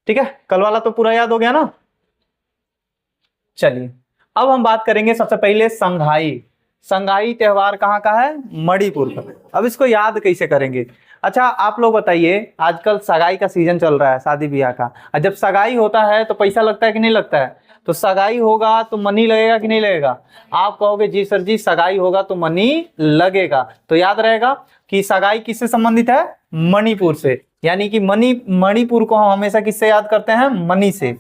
ठीक है, कल वाला तो पूरा याद हो गया ना। चलिए अब हम बात करेंगे सबसे पहले संघाई। संघाई त्योहार कहाँ का है? मणिपुर का। अब इसको याद कैसे करेंगे? अच्छा आप लोग बताइए, आजकल सगाई का सीजन चल रहा है, शादी ब्याह का, और जब सगाई होता है तो पैसा लगता है कि नहीं लगता है? तो सगाई होगा तो मनी लगेगा कि नहीं लगेगा? आप कहोगे जी सर जी सगाई होगा तो मनी लगेगा, तो याद रहेगा कि सगाई किससे संबंधित है? मणिपुर से। यानी कि मणिपुर को हम हमेशा किससे याद करते हैं? मनी से।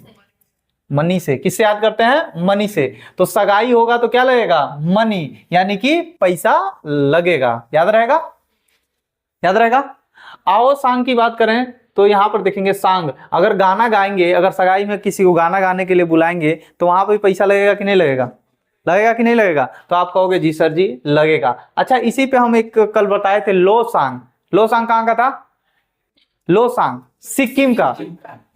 मनी से। किससे याद करते हैं? मनी से। तो सगाई होगा तो क्या लगेगा? मनी, यानी कि पैसा लगेगा। याद रहेगा? याद रहेगा। आओ सांग की बात करें तो यहां पर देखेंगे सांग, अगर गाना गाएंगे, अगर सगाई में किसी को गाना गाने के लिए बुलाएंगे तो वहां पर पैसा लगेगा कि नहीं लगेगा? लगेगा कि नहीं लगेगा? तो आप कहोगे जी सर जी लगेगा। अच्छा इसी पे हम एक कल बताए थे लो सांग। लो सांग कहां का था? लो सांग सिक्किम का,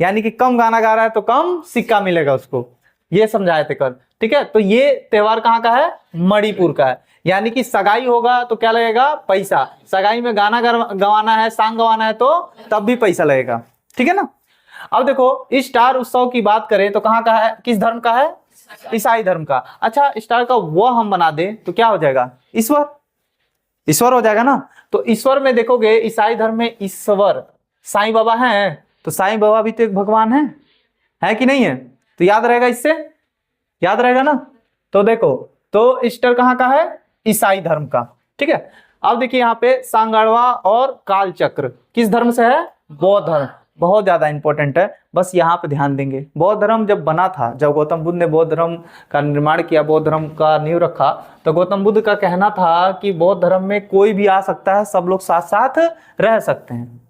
यानी कि कम गाना गा रहा है तो कम सिक्का मिलेगा उसको, ये समझाए थे कल। ठीक है, तो ये त्योहार कहाँ का है? मणिपुर का है। यानी कि सगाई होगा तो क्या लगेगा? पैसा। सगाई में गाना गवाना है, सांग गवाना है तो तब भी पैसा लगेगा। ठीक है ना। अब देखो स्टार उत्सव की बात करें तो कहाँ का है? किस धर्म का है? ईसाई धर्म का। अच्छा स्टार का वो हम बना दें तो क्या हो जाएगा? ईश्वर। ईश्वर हो जाएगा ना। तो ईश्वर में देखोगे ईसाई धर्म में ईश्वर साईं बाबा हैं, तो साईं बाबा भी तो एक भगवान है कि नहीं है? तो याद रहेगा, इससे याद रहेगा ना। तो देखो तो ईस्टर कहाँ का है? ईसाई धर्म का। ठीक है, अब देखिए यहाँ पे सांगड़वा और कालचक्र किस धर्म से है? बौद्ध धर्म। बहुत ज्यादा इंपॉर्टेंट है, बस यहाँ पे ध्यान देंगे। बौद्ध धर्म जब बना था, जब गौतम बुद्ध ने बौद्ध धर्म का निर्माण किया, बौद्ध धर्म का नींव रखा, तो गौतम बुद्ध का कहना था कि बौद्ध धर्म में कोई भी आ सकता है, सब लोग साथ साथ रह सकते हैं।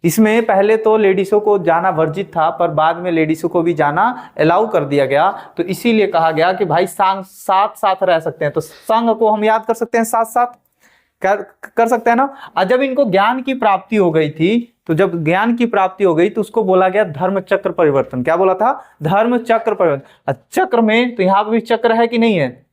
इसमें पहले तो लेडीजों को जाना वर्जित था, पर बाद में लेडीजों को भी जाना अलाउ कर दिया गया। तो इसीलिए कहा गया कि भाई साथ साथ रह सकते हैं। तो संघ को हम याद कर सकते हैं, साथ साथ कर सकते हैं ना। और जब इनको ज्ञान की प्राप्ति हो गई थी, तो जब ज्ञान की प्राप्ति हो गई तो उसको बोला गया धर्म चक्र परिवर्तन। क्या बोला था? धर्म चक्र परिवर्तन। चक्र में तो यहाँ पे भी चक्र है कि नहीं है?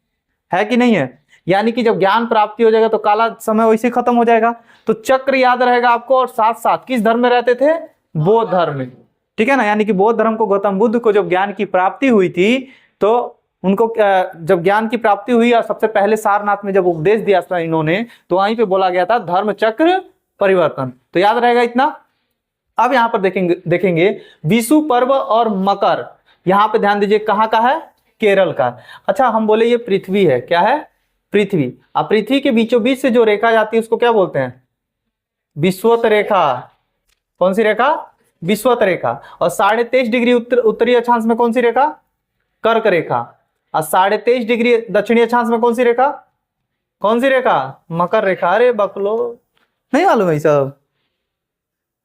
है कि नहीं है? यानी कि जब ज्ञान प्राप्ति हो जाएगा तो काला समय वैसे खत्म हो जाएगा। तो चक्र याद रहेगा आपको। और साथ साथ किस धर्म में रहते थे? बौद्ध धर्म में। ठीक है ना। यानी कि बौद्ध धर्म को गौतम बुद्ध को जब ज्ञान की प्राप्ति हुई थी, तो उनको जब ज्ञान की प्राप्ति हुई और सबसे पहले सारनाथ में जब उपदेश दिया था इन्होंने, तो वहीं पे बोला गया था धर्म चक्र परिवर्तन। तो याद रहेगा इतना। अब यहाँ पर देखेंगे विषु पर्व और मकर। यहाँ पे ध्यान दीजिए, कहाँ का है? केरल का। अच्छा हम बोले ये पृथ्वी है, क्या है? पृथ्वी। अब पृथ्वी के बीचों बीच से जो रेखा जाती है उसको क्या बोलते हैं? विषुवत रेखा। कौन सी रेखा? विषुवत रेखा। और 23.5 डिग्री उत्तरी अक्षांश में कौन सी रेखा? कर्क रेखा। और 23.5 डिग्री दक्षिणी अक्षांश में कौन सी रेखा? कौन सी रेखा? मकर रेखा। अरे बकलो, नहीं मालूम है सब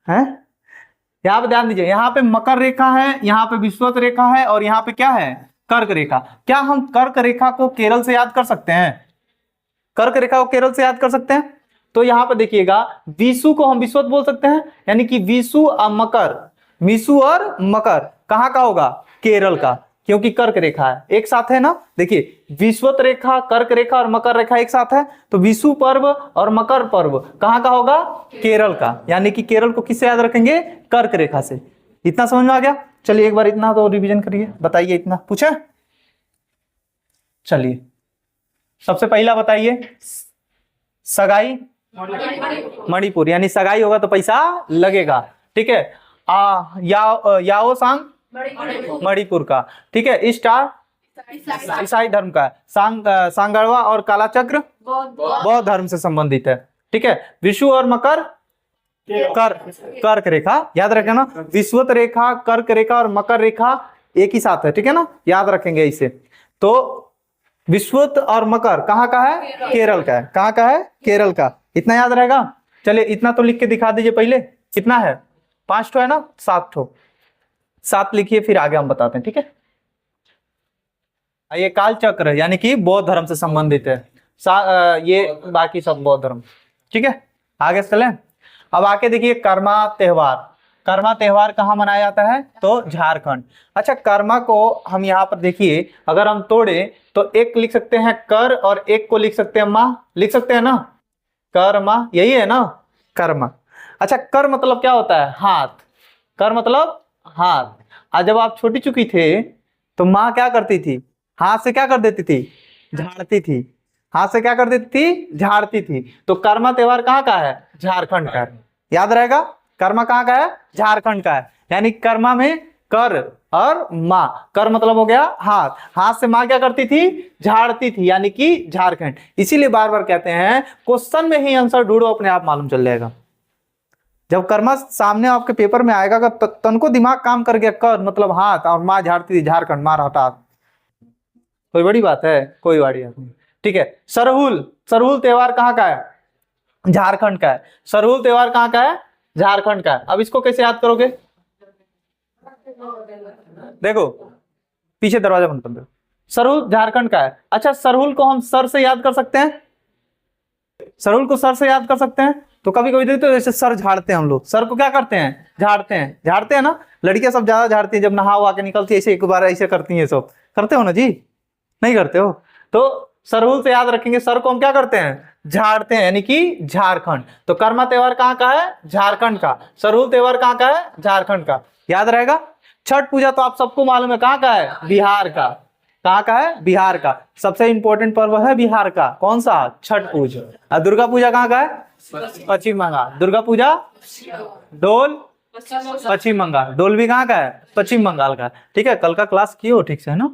है? यहाँ पे ध्यान दीजिए, यहाँ पे मकर रेखा है, यहाँ पे विषुवत रेखा है, और यहाँ पे क्या है? कर्क रेखा। क्या हम कर्क रेखा को केरल से याद कर सकते हैं? कर्क रेखा को केरल से याद कर सकते हैं? तो यहां पर देखिएगा, विषु को हम विषुवत बोल सकते हैं, यानी कि विषु और मकर, विषु और मकर कहां का होगा? केरल का, क्योंकि कर्क रेखा है, एक साथ है ना। देखिए विषुवत रेखा, कर्क रेखा और मकर रेखा एक साथ है, तो विषु पर्व और मकर पर्व कहां का होगा? केरल का। यानी कि केरल को किससे याद रखेंगे? कर्क रेखा से। इतना समझ में आ गया? चलिए एक बार इतना तो रिवीजन करिए, बताइए इतना पूछा। चलिए सबसे पहला बताइए, सगाई मणिपुर, यानी सगाई होगा तो पैसा लगेगा। ठीक है। याओ सांग मणिपुर का। ठीक है। स्टार ईसाई धर्म का। सांगड़वा और काला चक्र बौद्ध धर्म से संबंधित है। ठीक है। विषु और मकर कर्क रेखा, याद रखें ना। विषुवत रेखा, कर्क रेखा और मकर रेखा एक ही साथ है। ठीक है ना, याद रखेंगे इसे। तो विषुवत और मकर कहाँ का है? केरल का है। कहाँ का है? केरल का। इतना याद रहेगा। चलिए इतना तो लिख के दिखा दीजिए पहले। कितना है? 5 ठो है ना? 7 ठो। 7 लिखिए, फिर आगे हम बताते हैं। ठीक है। ये काल चक्र यानी कि बौद्ध धर्म से संबंधित है। ये बाकी सब बौद्ध धर्म। ठीक है, आगे चलें। अब आके देखिए कर्मा त्योहार। कर्मा त्योहार कहाँ मनाया जाता है? तो झारखंड। अच्छा, कर्मा को हम यहाँ पर देखिए, अगर हम तोड़े तो एक लिख सकते हैं कर और एक को लिख सकते हैं माँ। लिख सकते हैं ना, कर्मा, यही है ना कर्मा। अच्छा, कर मतलब क्या होता है? हाथ। कर मतलब हाथ। आज जब आप छोटी चुकी थे तो माँ क्या करती थी, हाथ से क्या कर देती थी, झाड़ती थी। हाथ से क्या कर देती थी, झाड़ती थी। तो कर्मा त्योहार कहाँ का है, झारखंड का है। याद रहेगा, कर्मा कहाँ का है, झारखंड का है। यानी कर्मा में कर और माँ, कर मतलब हो गया हाथ, हाथ से माँ क्या करती थी, झाड़ती थी, यानी कि झारखंड। इसीलिए बार बार कहते हैं क्वेश्चन में ही आंसर ढूंढो, अपने आप मालूम चल जाएगा। जब कर्मा सामने आपके पेपर में आएगा, तनको दिमाग काम कर गया, कर मतलब हाथ, और माँ झाड़ती थी, झारखंड, माँ रहता। कोई बड़ी बात है, कोई बड़ी बात नहीं। ठीक है, सरहुल, सरहुल त्योहार कहाँ का है, झारखंड का है। सरहुल त्योहार कहाँ का है, झारखंड का है। अब इसको कैसे याद करोगे, देखो पीछे दरवाजा बंद कर दो। सरहुल झारखंड का है। अच्छा, सरहुल को हम सर से याद कर सकते हैं, सरहुल को सर से याद कर सकते हैं। तो कभी कभी देखते हो जैसे सर झाड़ते हैं हम लोग, सर को क्या करते हैं, झाड़ते हैं, झाड़ते हैं ना। लड़कियां सब ज्यादा झाड़ती हैं, जब नहा वहा के निकलती है ऐसे एक बार ऐसे करती हैं, सब करते हो ना जी, नहीं करते हो। तो सरहुल से याद रखेंगे, सर को हम क्या करते हैं, झाड़ते हैं, यानी कि झारखंड। तो कर्मा त्योहार कहाँ का है, झारखंड का। सरहुल त्योहार कहाँ का है, झारखंड का। याद रहेगा। छठ पूजा तो आप सबको मालूम है कहाँ का है, बिहार का। कहाँ का है, बिहार का। सबसे इंपॉर्टेंट पर्व है बिहार का, कौन सा, छठ पूजा। और दुर्गा पूजा कहाँ का है, पश्चिम बंगाल। दुर्गा पूजा, डोल, पश्चिम बंगाल। डोल भी कहाँ का है, पश्चिम बंगाल का। ठीक है, कल का क्लास किए हो ठीक से, है ना।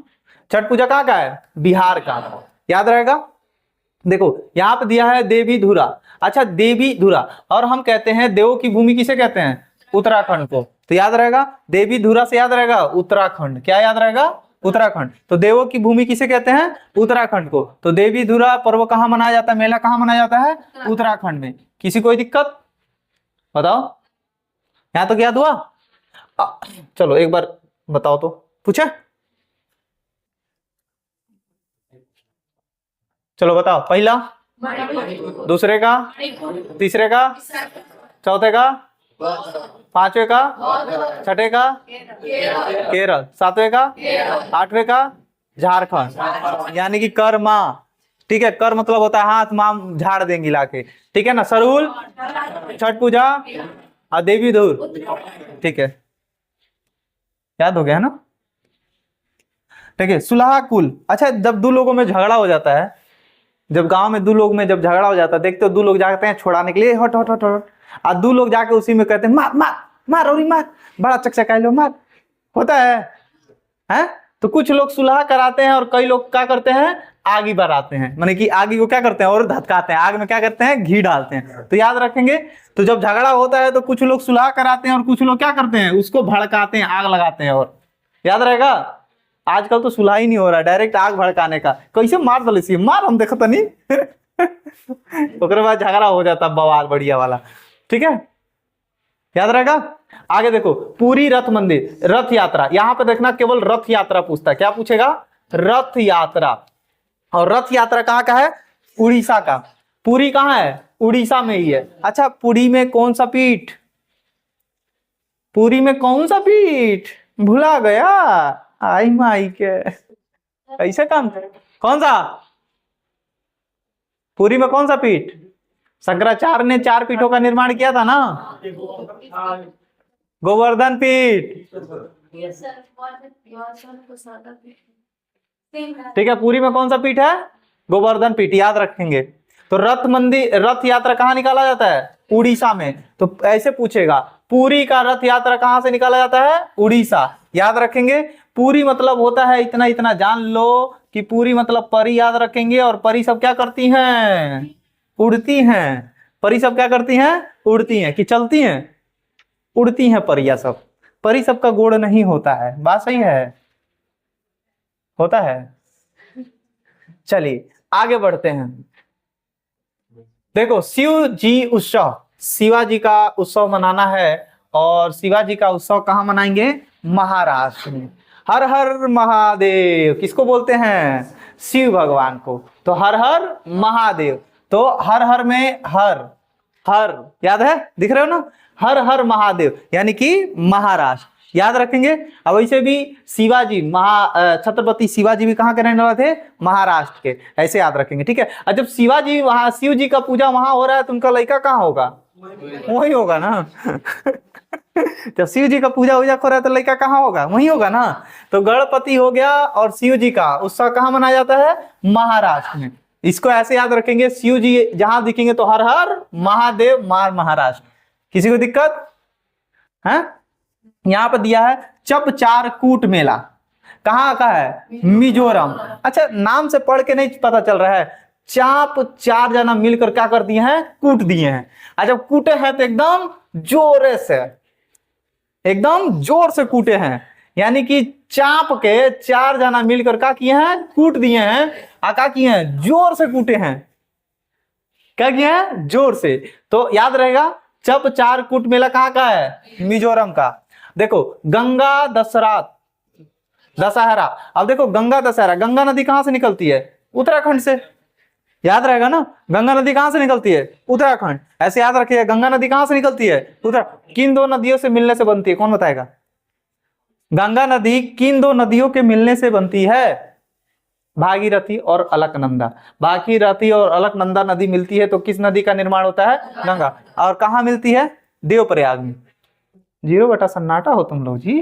छठ पूजा कहाँ का है, बिहार का। याद रहेगा। देखो यहाँ पे दिया है देवी धुरा। अच्छा, देवी धुरा, और हम कहते हैं देवों की भूमि किसे कहते हैं, उत्तराखंड को। तो याद रहेगा, देवी धुरा से याद रहेगा उत्तराखंड। क्या याद रहेगा, उत्तराखंड। तो देवों की भूमि किसे कहते हैं, उत्तराखंड को। तो देवी धुरा पर्व कहाँ मनाया जाता है, मेला कहाँ मनाया जाता है, उत्तराखंड में। किसी कोई दिक्कत बताओ, यहाँ तो याद हुआ। चलो एक बार बताओ तो, पूछे, चलो बताओ। पहला, दूसरे का, तीसरे का, चौथे का, पांचवे का, छठे का, केरल, सातवें का, आठवें का, झारखंड। यानी कि कर माँ। ठीक है, कर मतलब होता है हाथ, माँ झाड़ देंगी लाके। ठीक है ना। सरहुल, छठ पूजा और देवी धुर। ठीक है, याद हो गया ना। ठीक है, सुलह कुल। अच्छा, जब दो लोगों में झगड़ा हो जाता है, जब गांव में दो लोग में जब झगड़ा हो जाता है, देखते हो दो लोग जाते हैं छुड़ाने के लिए, हट हट हट हट, और दो लोग जाके उसी में कहते हैं मार मार मार, और मार, बड़ा चकचका लो, मार, होता है हैं। तो कुछ लोग सुलह कराते हैं, और कई लोग क्या करते हैं, आग ही बढ़ाते हैं, माने कि आग को क्या करते हैं, और धधकाते हैं, आग में क्या करते हैं, घी डालते हैं। तो याद रखेंगे। तो जब झगड़ा होता है तो कुछ लोग सुलह कराते हैं, और कुछ लोग क्या करते हैं, उसको भड़काते हैं, आग लगाते हैं। और याद रहेगा, आजकल तो सुलह ही नहीं हो रहा है, डायरेक्ट आग भड़काने का। कैसे मार दल सी मार, हम देखो तो नहीं। उसके बाद झगड़ा हो जाता बवाल बढ़िया वाला। ठीक है, याद रहेगा। आगे देखो, पूरी रथ मंदिर, रथ यात्रा। यहां पे देखना केवल रथ यात्रा पूछता है। क्या पूछेगा, रथ यात्रा। और रथ यात्रा कहाँ का है, उड़ीसा का। पुरी कहाँ है, उड़ीसा में ही है। अच्छा, पुरी में कौन सा पीठ, पुरी में कौन सा पीठ, भुला गया, आई माई के, ऐसे काम करे। कौन सा, पुरी में कौन सा पीठ, शंकराचार्य ने 4 पीठों का निर्माण किया था ना, गोवर्धन पीठ। ठीक है, पुरी में कौन सा पीठ है, गोवर्धन पीठ। याद रखेंगे। तो रथ मंदिर, रथ यात्रा कहाँ निकाला जाता है, उड़ीसा में। तो ऐसे पूछेगा, पुरी का रथ यात्रा कहाँ से निकाला जाता है, उड़ीसा। याद रखेंगे। पुरी मतलब होता है इतना इतना, जान लो कि पुरी मतलब परी। याद रखेंगे। और परी सब क्या करती हैं, उड़ती हैं। परी सब क्या करती हैं, उड़ती हैं, कि चलती हैं, उड़ती हैं परियां सब। परी सबका गोड़ नहीं होता है, बात सही है, होता है। चलिए आगे बढ़ते हैं। देखो, शिव जी उत्सव, शिवाजी का उत्सव मनाना है। और शिवाजी का उत्सव कहाँ मनाएंगे, महाराष्ट्र में। हर हर महादेव किसको बोलते हैं, शिव भगवान को। तो हर हर महादेव। तो हर हर में हर, हर याद है, दिख रहे हो ना, हर हर महादेव, यानी कि महाराष्ट्र। याद रखेंगे। अब वैसे भी शिवाजी छत्रपति शिवाजी भी कहाँ के रहने वाले थे, महाराष्ट्र के। ऐसे याद रखेंगे। ठीक है। और जब शिवाजी वहां, शिव जी का पूजा वहां हो रहा है, तो उनका लड़का कहाँ होगा, वही होगा ना। जब शिव जी का पूजा वूजा हो रहा है तो लड़का कहाँ होगा, वहीं होगा ना। तो गणपति हो गया और शिव जी का उत्सव कहाँ मनाया जाता है, महाराष्ट्र में। इसको ऐसे याद रखेंगे, शिव जी जहां दिखेंगे तो हर हर महादेव मार महाराष्ट्र। किसी को दिक्कत है? यहाँ पर दिया है चपचारकूट मेला, कहाँ का है, मिजोरम। अच्छा नाम से पढ़ के नहीं पता चल रहा है, चाप चार जना मिलकर क्या कर दिए हैं, कूट दिए हैं। अच्छा कूटे हैं तो एकदम जोरे से, एकदम जोर से कूटे हैं, यानी कि चाप के चार जना मिलकर क्या किए हैं, कूट दिए हैं। क्या किए हैं, जोर से कूटे हैं। क्या किए हैं, जोर से। तो याद रहेगा चप चार कूट मेला कहाँ का है, मिजोरम का। देखो गंगा दशहरा। अब देखो गंगा दशहरा, गंगा नदी कहां से निकलती है, उत्तराखंड से। याद रहेगा ना, गंगा नदी कहां से निकलती है, उत्तराखंड। ऐसे याद रखिए, गंगा नदी कहां से निकलती है, उत्तराखंड। किन दो नदियों से मिलने से बनती है, कौन बताएगा। गंगा नदी किन दो नदियों के मिलने से बनती है, भागीरथी और अलकनंदा। भागीरथी और अलकनंदा नदी मिलती है तो किस नदी का निर्माण होता है, गंगा। और कहां मिलती है, देवप्रयाग में। 0 सन्नाटा हो तुम लोग जी।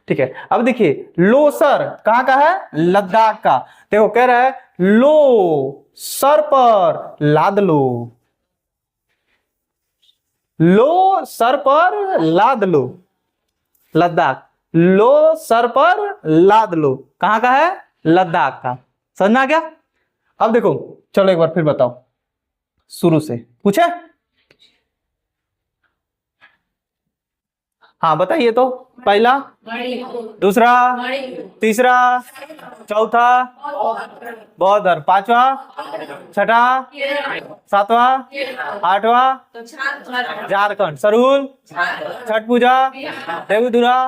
ठीक है, अब देखिए लोसर कहां का है, लद्दाख का। देखो कह रहा है लो सर पर लाद लो, लो सर पर लाद लो, लद्दाख। लो सर पर लाद लो कहां का है, लद्दाख का। समझना क्या। अब देखो चलो एक बार फिर बताओ, शुरू से पूछे। हाँ बताइए तो, पहला, दूसरा, तीसरा, चौथा, बौद्ध धर्म, पांचवा, छठा, सातवां, आठवां, झारखंड, सरहुल, छठ पूजा, देवधुरा,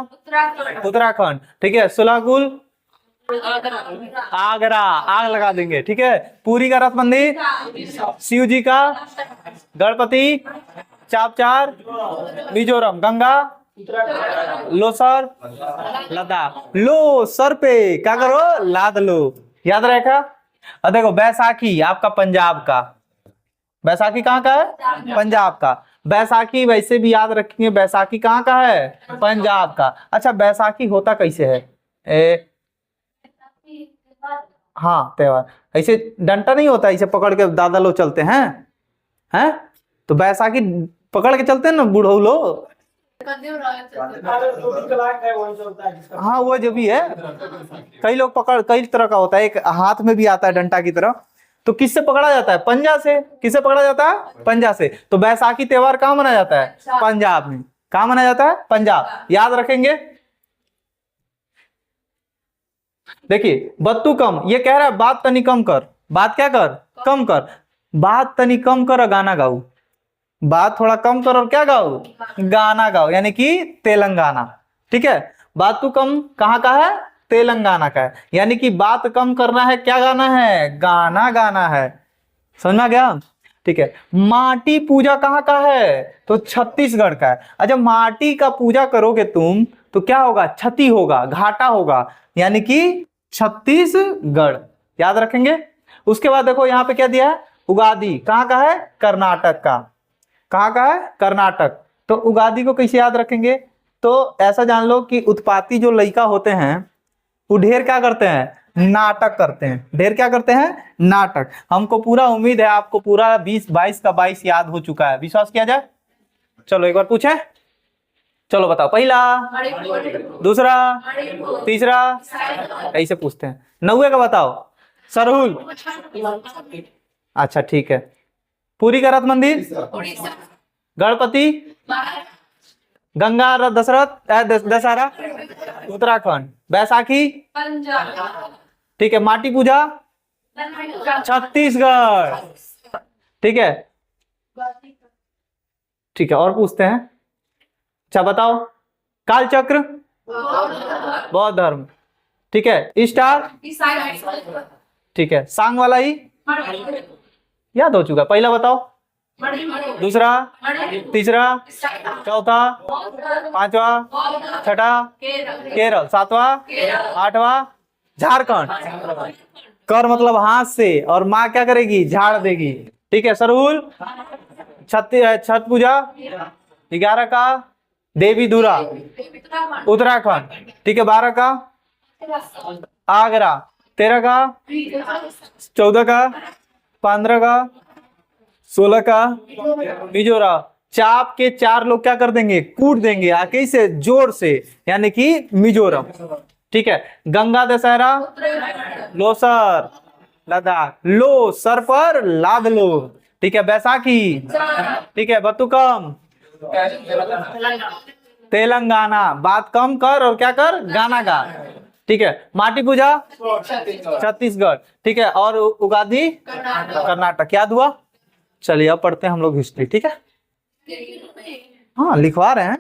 उत्तराखंड। ठीक है, सुलाकुल, आगरा, आग लगा देंगे। ठीक है, पुरी का रथ मंदिर, शिव जी का, गणपति, चापचार, मिजोरम, गंगा, लोसर, लद्दाख। लो सर पे क्या करो, लाद लो। याद रहेगा। और देखो बैसाखी आपका पंजाब का, बैसाखी कहाँ का है, पंजाब का। बैसाखी वैसे भी याद रखेंगे, बैसाखी कहाँ का है, पंजाब का। अच्छा बैसाखी होता कैसे है, हाँ त्योहार। ऐसे डंटा नहीं होता, इसे पकड़ के दादा लोग चलते हैं तो बैसाखी पकड़ के चलते हैं ना बूढ़ो लोग। हाँ वो जो भी है, कई लोग पकड़, कई तरह का होता है। एक हाथ में भी आता है डंडा की तरह, तो किससे पकड़ा जाता है, पंजा से। किससे पकड़ा जाता है, पंजा से। तो बैसाखी त्योहार कहाँ मनाया जाता है, पंजाब में। कहाँ मनाया जाता है, पंजाब। याद रखेंगे। देखिए बत्तू कम, ये कह रहा है बात तनी कम कर। बात क्या कर, कम कर। बात तनी कम कर और गाना गाओ। बात थोड़ा कम कर और क्या गाओ, गाना गाओ, यानी कि तेलंगाना। ठीक है, बात तू कम कहाँ का है, तेलंगाना का है। यानी कि बात कम करना है, क्या गाना है, गाना गाना है। समझ में आ गया। ठीक है, माटी पूजा कहाँ का है, तो छत्तीसगढ़ का है। अच्छा माटी का पूजा करोगे तुम तो क्या होगा, क्षति होगा, घाटा होगा, यानी कि छत्तीसगढ़। याद रखेंगे। उसके बाद देखो यहाँ पे क्या दिया है, उगादी कहाँ का है, कर्नाटक का। कहाँ का है, कर्नाटक। तो उगादी को कैसे याद रखेंगे, तो ऐसा जान लो कि उत्पाती जो लड़का होते हैं वो ढेर क्या करते हैं, नाटक करते हैं। ढेर क्या करते हैं, नाटक। हमको पूरा उम्मीद है आपको पूरा 20-22 का 22 याद हो चुका है। विश्वास किया जाए। चलो एक बार पूछे, चलो बताओ, पहला, दूसरा, तीसरा, ऐसे पूछते हैं। 9वें का बताओ, सरहुल। अच्छा ठीक है, पुरी का रथ मंदिर, गणपति, गंगा दशहरा, उत्तराखंड, बैसाखी, ठीक है, माटी पूजा, छत्तीसगढ़। ठीक है, ठीक है, और पूछते हैं। अच्छा बताओ, कालचक्र, बौद्ध धर्म। ठीक है, स्टार, ठीक है, सांग वाला ही याद हो चुका। पहला बताओ, दूसरा, तीसरा, चौथा, पांचवा, छठा, केरल, सातवां, आठवां, झारखंड। कर मतलब हाथ से, और माँ क्या करेगी, झाड़ देगी। ठीक है, सरहुल, छठ पूजा, 11 का, देवीधुरा उत्तराखंड, ठीक है। 12 का आगरा, 13 का, 14 का, 15 का, 16 का मिजोरम। चाप के 4 लोग क्या कर देंगे, कूट देंगे आके से जोर से, यानी कि मिजोरम, ठीक है। गंगा दशहरा लोसर लद्दाख, लो सर पर लाद लो, ठीक है। बैसाखी, ठीक है। बतुकम तेलंगाना, बात कम कर और क्या कर, गाना गा, ठीक है। माटी पूजा छत्तीसगढ़, ठीक है। और उगादी कर्नाटक। याद हुआ? चलिए अब पढ़ते हैं हम लोग हिस्ट्री, ठीक है। हाँ लिखवा रहे हैं।